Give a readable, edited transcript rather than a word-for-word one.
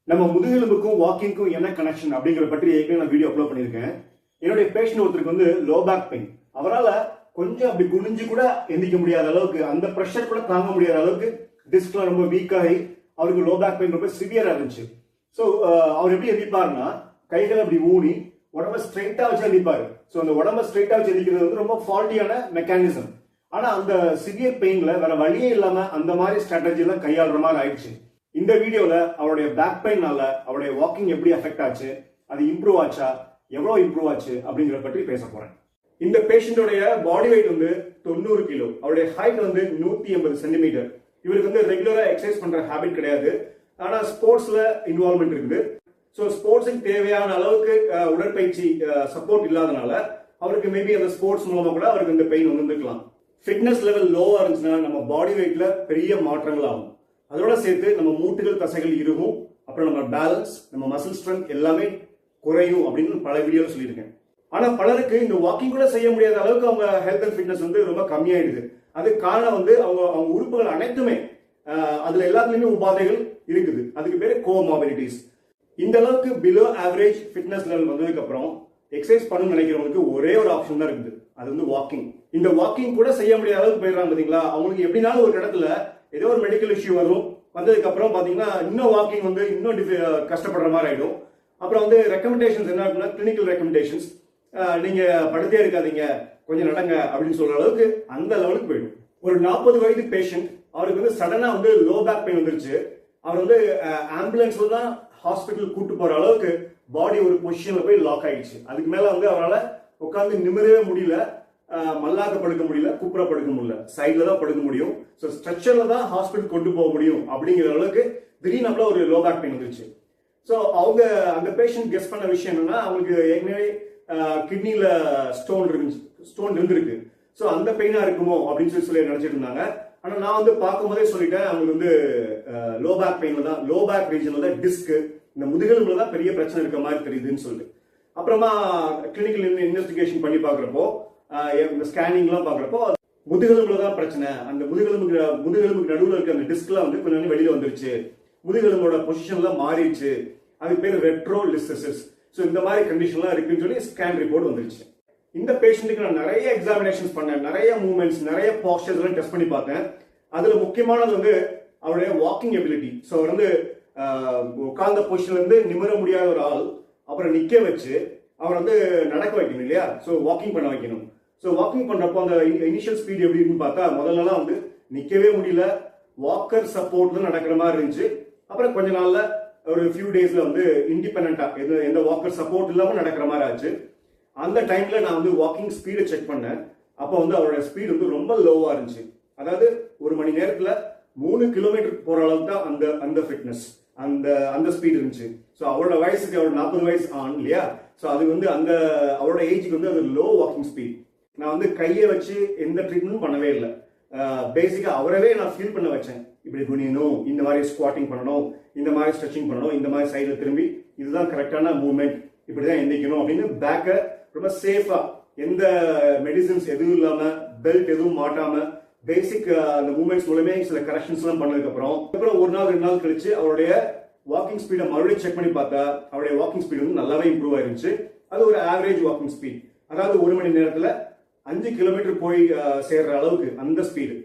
நம்ம முதுகெலும்புக்கும் வாக்கிங்க்கும் என்ன கனெக்ஷன் அப்படிங்கிற பற்றி ஏற்கனவே நான் வீடியோ அப்லோட் பண்ணியிருக்கேன். என்னுடைய பேஷண்ட் ஒருத்தருக்கு வந்து லோ பேக் பெயின், அவரால் கொஞ்சம் அப்படி குனிஞ்சு கூட எந்திக்க முடியாத அளவுக்கு, அந்த ப்ரெஷர் கூட தாங்க முடியாத அளவுக்கு டிஸ்க்லாம் ரொம்ப வீக்காகி அவருக்கு லோ பேக் பெயின் ரொம்ப சிவியரா இருந்துச்சு. ஸோ அவர் எப்படி எந்திப்பாருன்னா, கைகளை அப்படி ஊனி உடம்ப ஸ்ட்ரைட்டா வச்சு எந்திப்பாரு. ஸோ அந்த உடம்ப ஸ்ட்ரைட்டா வச்சு எந்திக்கிறது வந்து ரொம்ப ஃபால்ட்டியான மெக்கானிசம். ஆனா அந்த சிவியர் பெயின்ல வேற வழியே இல்லாம அந்த மாதிரி ஸ்ட்ராட்டஜி எல்லாம் கையாளுற மாதிரி ஆயிடுச்சு. இந்த வீடியோல அவருடைய பேக் பெயின்னால அவருடைய வாக்கிங் எப்படி அஃபெக்ட் ஆச்சு, அது இம்ப்ரூவ் ஆச்சா, எவ்வளவு இம்ப்ரூவ் ஆச்சு அப்படிங்கிற பற்றி பேச போறேன். இந்த பேஷண்டோடைய பாடி வெயிட் வந்து 90 கிலோ, அவருடைய ஹைட் வந்து 180 சென்டிமீட்டர். இவருக்கு வந்து ரெகுலரா எக்ஸசைஸ் பண்ற ஹேபிட் கிடையாது, ஆனா ஸ்போர்ட்ஸ்ல இன்வால்மெண்ட் இருக்குது. ஸோ ஸ்போர்ட்ஸுக்கு தேவையான அளவுக்கு உடற்பயிற்சி சப்போர்ட் இல்லாதனால அவருக்கு மேபி அந்த ஸ்போர்ட்ஸ் மூலமா கூட அவருக்கு இந்த பெயின் வந்துருக்கலாம். ஃபிட்னஸ் லெவல் லோவா இருந்துச்சுன்னா நம்ம பாடி வெயிட்ல பெரிய மாற்றங்கள் ஆகும். அதோட சேர்த்து நம்ம மூட்டுகள் தசைகள் இருக்கும், அப்புறம் நம்ம பேலன்ஸ், நம்ம மசில் ஸ்ட்ரென்த் எல்லாமே குறையும் அப்படின்னு பல வீடியோல சொல்லியிருக்கேன். ஆனா பலருக்கு இந்த வாக்கிங் கூட செய்ய முடியாத அளவுக்கு அவங்க ஹெல்த் அண்ட் ஃபிட்னஸ் வந்து ரொம்ப கம்மியாயிடுது. அதுக்கு காரணம் வந்து அவங்க உறுப்புகள் அனைத்துமே அதுல எல்லாத்துலயுமே உபாதைகள் இருக்குது. அதுக்கு பேரு கோமாபிலிட்டிஸ். இந்த அளவுக்கு பிலோ ஆவரேஜ் ஃபிட்னஸ் லெவல் வந்ததுக்கு அப்புறம் எக்ஸசைஸ் பண்ணணும்னு நினைக்கிறவங்களுக்கு ஒரே ஒரு ஆப்ஷன் தான் இருக்குது, அது வந்து வாக்கிங். இந்த வாக்கிங் கூட செய்ய முடியாத அளவுக்கு போயிடுறாங்க பாத்தீங்களா. அவங்களுக்கு எப்படினாலும் ஒரு இடத்துல ஏதோ ஒரு மெடிக்கல் இஷ்யூ வந்ததுக்கு அப்புறம் பாத்தீங்கன்னா இன்னும் வாக்கிங் வந்து இன்னும் கஷ்டப்படுற மாதிரி ஆயிடும். அப்புறம் வந்து ரெக்கமெண்டேஷன்ஸ் என்ன இருக்குன்னா, கிளினிக்கல் ரெக்கமெண்டேஷன்ஸ், நீங்க படுத்தே இருக்காதீங்க, கொஞ்சம் நடங்க அப்படின்னு சொல்ற அளவுக்கு அந்த லெவலுக்கு போயிடும். ஒரு 40 வயது பேஷண்ட், அவருக்கு வந்து சடனா வந்து லோ பேக் பெயின் வந்துருச்சு. அவர் வந்து ஆம்புலன்ஸ்ல தான் ஹாஸ்பிட்டல் கூட்டு போற அளவுக்கு பாடி ஒரு பொசிஷன்ல போய் லாக் ஆயிடுச்சு. அதுக்கு மேல வந்து அவரால் உட்காந்து நிமிரவே முடியல, மல்லாக்க படுக்க முடியல, குப்புற படுக்க முடியல, சைட்ல தான் படுக்க முடியும். ஸோ ஸ்ட்ரெச்சர்ல தான் ஹாஸ்பிட்டல் கொண்டு போக முடியும் அப்படிங்கிற அளவுக்கு திடீர்னு ஒரு லோ பேக் பெயின் வந்துருச்சு. ஸோ அவங்க அந்த பேஷண்ட் கெஸ் பண்ண விஷயம் என்னன்னா, அவங்களுக்கு ஏற்கனவே கிட்னில ஸ்டோன் இருந்திருக்கு. ஸோ அந்த பெயினா இருக்குமோ அப்படின்னு சொல்லி நினைச்சிட்டு இருந்தாங்க. ஆனா நான் வந்து பார்க்கும்போதே சொல்லிட்டேன், அவங்களுக்கு வந்து லோ பேக் பெயின்ல தான், லோ பேக் ரீஜன்ல தான் டிஸ்க், இந்த முதுகெலும்புல தான் பெரிய பிரச்சனை இருக்க மாதிரி தெரியுதுன்னு சொல்லி அப்புறமா கிளினிக்கல் இன்வெஸ்டிகேஷன் பண்ணி பாக்குறப்போ, இந்த ஸ்கேனிங்லாம் பாக்குறப்போ முதுகெலும்புல தான் பிரச்சனை. அந்த முதுகெலும்புக்கு நடுவில் இருக்க அந்த டிஸ்க்லாம் வந்து கொஞ்சம் வெளியில வந்துருச்சு, முதுகெலும்போட பொசிஷன்லாம் மாறிடுச்சு, அது பேர் ரெட்ரோலிசிஸ். ஸோ இந்த மாதிரி கண்டிஷன்லாம் இருக்குன்னு சொல்லி ஸ்கேன் ரிப்போர்ட் வந்துருச்சு. இந்த பேஷண்ட்டுக்கு நான் நிறைய எக்ஸாமினேஷன்ஸ் பண்ணேன், நிறைய மூவ்மெண்ட்ஸ், நிறைய பாஸ்டர்ஸ் எல்லாம் டெஸ்ட் பண்ணி பார்த்தேன். அதுல முக்கியமானது வந்து அவருடைய வாக்கிங் எபிலிட்டி. ஸோ அவர் வந்து உட்கார்ந்த பொசிஷன்ல இருந்து நிமிர முடியாத ஒரு ஆள், அப்புறம் நிக்க வச்சு அவர் வந்து நடக்க வைக்கணும் இல்லையா. ஸோ வாக்கிங் பண்ண வைக்கணும். ஸோ வாக்கிங் பண்றப்போ அந்த இனிஷியல் ஸ்பீட் எப்படி இருக்குன்னு பார்த்தா, முதல்லலாம் வந்து நிக்கவே முடியல, வாக்கர் சப்போர்ட்ல நடக்கிற மாதிரி இருந்துச்சு. அப்புறம் கொஞ்ச நாள்ல ஒரு ஃபியூ டேஸ்ல வந்து இண்டிபெண்டா எந்த வாக்கர் சப்போர்ட் இல்லாம நடக்கிற மாதிரி ஆச்சு. அந்த டைம்ல நான் வந்து வாக்கிங் ஸ்பீடை செக் பண்ணேன். அப்போ வந்து அவரோட ஸ்பீடு வந்து ரொம்ப லோவா இருந்துச்சு. அதாவது ஒரு மணி நேரத்துல 3 கிலோமீட்டர் போற அளவுக்கு தான் அந்த ஃபிட்னஸ், அந்த ஸ்பீட் இருந்துச்சு. ஸோ அவரோட வயசுக்கு, அவர் 40 வயசு ஆன் இல்லையா. ஸோ அது வந்து அவரோட ஏஜுக்கு வந்து அது லோ வாக்கிங் ஸ்பீட். நான் வந்து கையை வச்சு எந்த ட்ரீட்மெண்ட்டும் பண்ணவே இல்லை. பேசிக்கா அவரவே நான் ஃபீல் பண்ண வச்சேன், இப்படி குனியணும், இந்த மாதிரி ஸ்குவாட்டிங் பண்ணணும், இந்த மாதிரி ஸ்ட்ரெச்சிங் பண்ணணும், இந்த மாதிரி சைடில் திரும்பி இதுதான் கரெக்டான மூவ்மெண்ட், இப்படிதான் எந்திக்கணும் அப்படின்னு பேக்கை ரொம்ப சேஃபா, எந்த மெடிசின்ஸ் எதுவும் இல்லாம, பெல்ட் எதுவும் மாட்டாம, பேசிக் அந்த மூவ்மெண்ட்ஸ் மூலமே சில கரெக்ஷன்ஸ் எல்லாம் பண்ணதுக்கு அப்புறம் ஒரு நாள் 2 நாள் கழிச்சு அவருடைய வாக்கிங் ஸ்பீடை மறுபடியும் செக் பண்ணி பார்த்தா அவருடைய வாக்கிங் ஸ்பீடு வந்து நல்லாவே இம்ப்ரூவ் ஆயிருச்சு. அது ஒரு ஆவரேஜ் வாக்கிங் ஸ்பீட், அதாவது ஒரு மணி நேரத்துல 5 கிலோமீட்டர் போய் சேர்ற அளவுக்கு அந்த ஸ்பீடு.